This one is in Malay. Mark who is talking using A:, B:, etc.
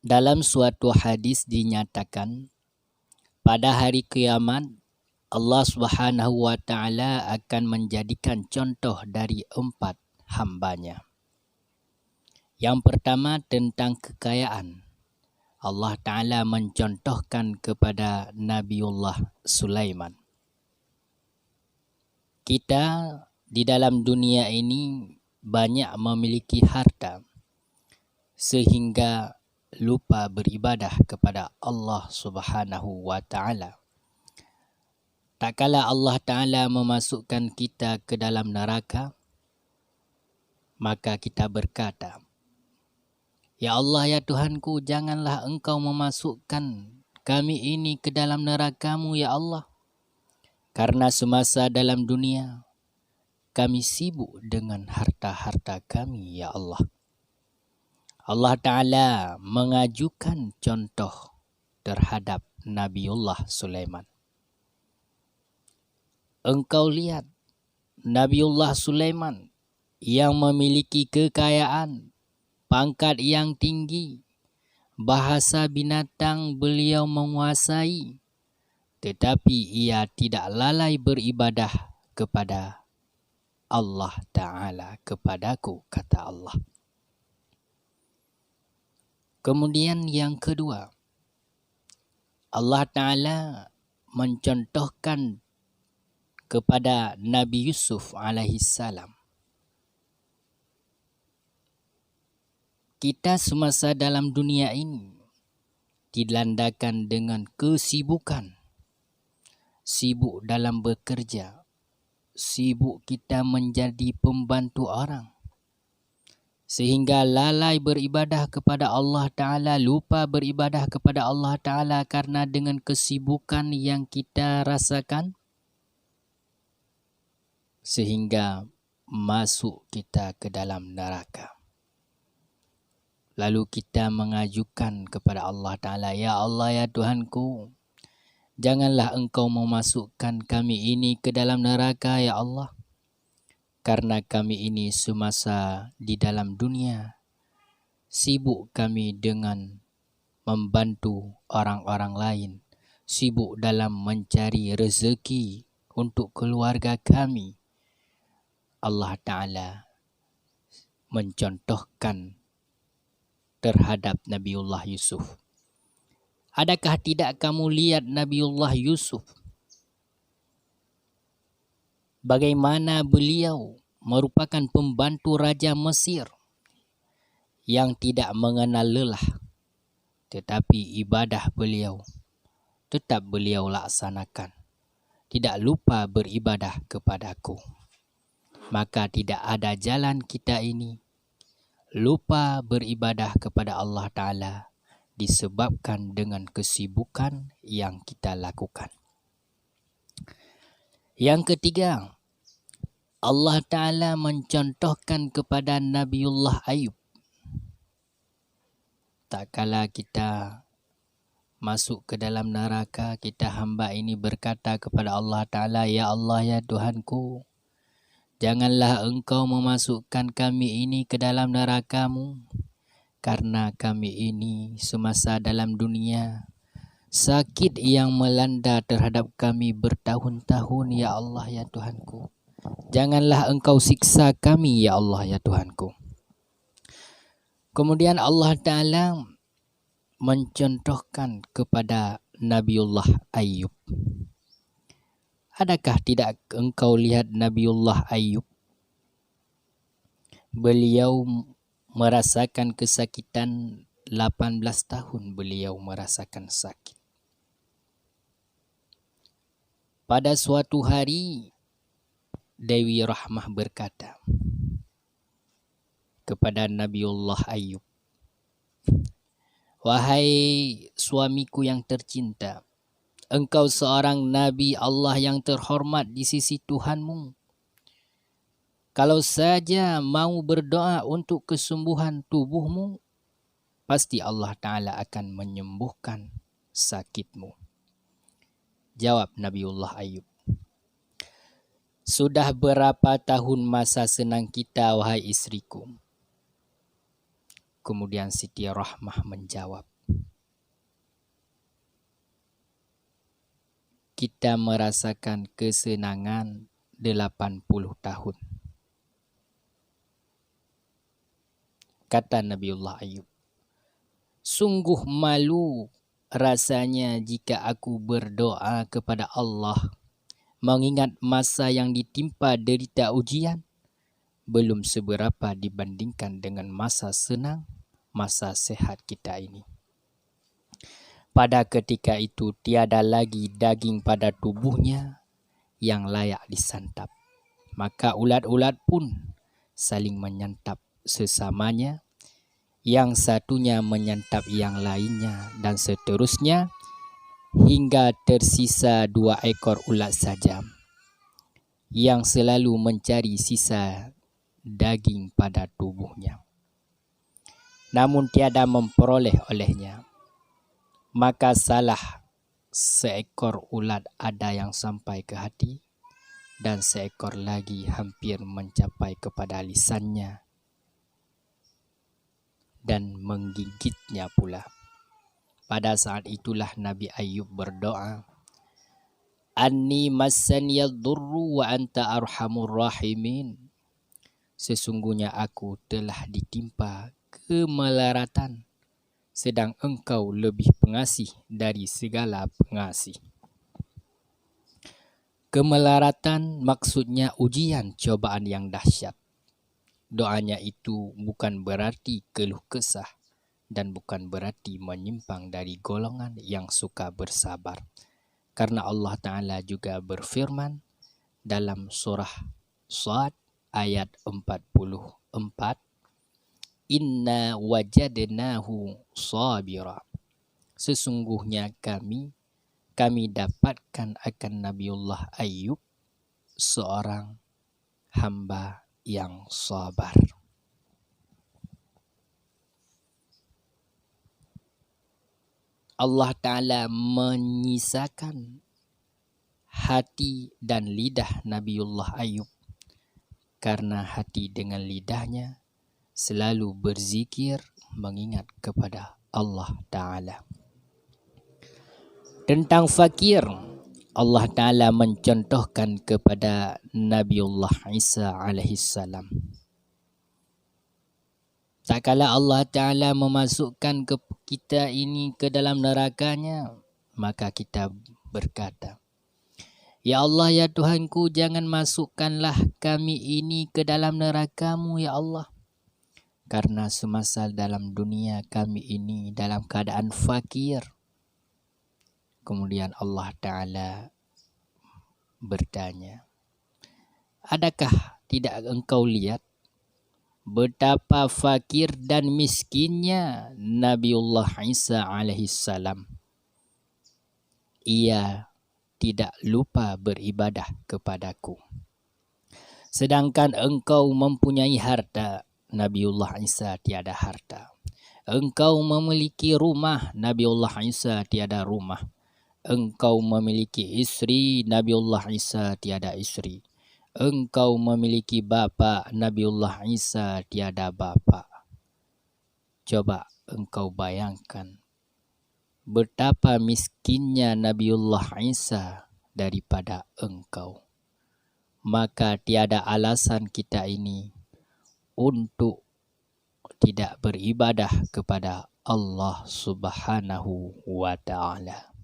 A: Dalam suatu hadis dinyatakan, pada hari kiamat Allah Subhanahu wa taala akan menjadikan contoh dari 4 hambanya. Yang pertama tentang kekayaan. Allah Ta'ala mencontohkan kepada Nabiullah Sulaiman. Kita di dalam dunia ini banyak memiliki harta sehingga lupa beribadah kepada Allah Subhanahu wa Ta'ala. Tak kala Allah Ta'ala memasukkan kita ke dalam neraka, maka kita berkata, Ya Allah, ya Tuhanku, janganlah Engkau memasukkan kami ini ke dalam neraka-Mu, ya Allah. Karena semasa dalam dunia, kami sibuk dengan harta-harta kami, ya Allah. Allah Ta'ala mengajukan contoh terhadap Nabiullah Sulaiman. Engkau lihat Nabiullah Sulaiman yang memiliki kekayaan, pangkat yang tinggi, bahasa binatang beliau menguasai, tetapi ia tidak lalai beribadah kepada Allah Ta'ala, kepadaku, kata Allah. Kemudian yang kedua, Allah Ta'ala mencontohkan kepada Nabi Yusuf alaihissalam. Kita semasa dalam dunia ini dilandakan dengan kesibukan. Sibuk dalam bekerja. Sibuk kita menjadi pembantu orang. Sehingga lalai beribadah kepada Allah Ta'ala, lupa beribadah kepada Allah Ta'ala karena dengan kesibukan yang kita rasakan. Sehingga masuk kita ke dalam neraka. Lalu kita mengajukan kepada Allah Ta'ala, Ya Allah, ya Tuhanku, janganlah Engkau memasukkan kami ini ke dalam neraka, ya Allah. Karena kami ini semasa di dalam dunia, sibuk kami dengan membantu orang-orang lain. Sibuk dalam mencari rezeki untuk keluarga kami. Allah Ta'ala mencontohkan terhadap Nabiullah Yusuf. Adakah tidak kamu lihat Nabiullah Yusuf? Bagaimana beliau merupakan pembantu Raja Mesir yang tidak mengenal lelah. Tetapi ibadah beliau tetap beliau laksanakan. Tidak lupa beribadah kepadaku. Maka tidak ada jalan kita ini lupa beribadah kepada Allah Ta'ala disebabkan dengan kesibukan yang kita lakukan. Yang ketiga, Allah Ta'ala mencontohkan kepada Nabiullah Ayub. Tak kala kita masuk ke dalam neraka, kita hamba ini berkata kepada Allah Ta'ala, Ya Allah, ya Tuhanku, janganlah Engkau memasukkan kami ini ke dalam neraka-Mu, karena kami ini semasa dalam dunia, sakit yang melanda terhadap kami bertahun-tahun, Ya Allah, ya Tuhanku. Janganlah Engkau siksa kami, Ya Allah, ya Tuhanku. Kemudian Allah Ta'ala mencontohkan kepada Nabiullah Ayub. Adakah tidak engkau lihat Nabiullah Ayub? Beliau merasakan kesakitan 18 tahun beliau merasakan sakit. Pada suatu hari, Dewi Rahmah berkata kepada Nabiullah Ayub, Wahai suamiku yang tercinta, engkau seorang Nabi Allah yang terhormat di sisi Tuhanmu. Kalau saja mau berdoa untuk kesembuhan tubuhmu, pasti Allah Ta'ala akan menyembuhkan sakitmu. Jawab Nabiullah Ayub, sudah berapa tahun masa senang kita, wahai istriku? Kemudian Siti Rahmah menjawab, kita merasakan kesenangan 80 tahun. Kata Nabiullah Ayub, sungguh malu rasanya jika aku berdoa kepada Allah mengingat masa yang ditimpa derita ujian belum seberapa dibandingkan dengan masa senang, masa sehat kita ini. Pada ketika itu tiada lagi daging pada tubuhnya yang layak disantap. Maka ulat-ulat pun saling menyantap sesamanya. Yang satunya menyantap yang lainnya dan seterusnya hingga tersisa 2 ekor ulat saja yang selalu mencari sisa daging pada tubuhnya. Namun tiada memperoleh olehnya. Maka salah seekor ulat ada yang sampai ke hati dan seekor lagi hampir mencapai kepada lisannya dan menggigitnya pula. Pada saat itulah Nabi Ayub berdoa, Anni massaniyad durru wa anta arhamur rahimin. Sesungguhnya aku telah ditimpa kemelaratan, sedang engkau lebih pengasih dari segala pengasih. Kemelaratan maksudnya ujian cobaan yang dahsyat. Doanya itu bukan berarti keluh kesah dan bukan berarti menyimpang dari golongan yang suka bersabar. Karena Allah Ta'ala juga berfirman dalam surah Shad ayat 44, Inna wajadnahu sabira. Sesungguhnya kami dapatkan akan Nabiullah Ayub seorang hamba yang sabar. Allah Ta'ala menyisakan hati dan lidah Nabiullah Ayub karena hati dengan lidahnya selalu berzikir mengingat kepada Allah Ta'ala. Tentang fakir, Allah Ta'ala mencontohkan kepada Nabiullah Isa alaihissalam. Tak kala Allah Ta'ala memasukkan kita ini ke dalam nerakanya, maka kita berkata, Ya Allah, ya Tuhanku, jangan masukkanlah kami ini ke dalam neraka-Mu, ya Allah. Karena semasa dalam dunia kami ini dalam keadaan fakir. Kemudian Allah Ta'ala bertanya, adakah tidak engkau lihat betapa fakir dan miskinnya Nabiullah Isa alaihissalam? Ia tidak lupa beribadah kepadaku. Sedangkan engkau mempunyai harta, Nabiullah Isa tiada harta. Engkau memiliki rumah, Nabiullah Isa tiada rumah. Engkau memiliki istri, Nabiullah Isa tiada istri. Engkau memiliki bapa, Nabiullah Isa tiada bapa. Coba engkau bayangkan betapa miskinnya Nabiullah Isa daripada engkau. Maka tiada alasan kita ini untuk tidak beribadah kepada Allah Subhanahu wa Ta'ala.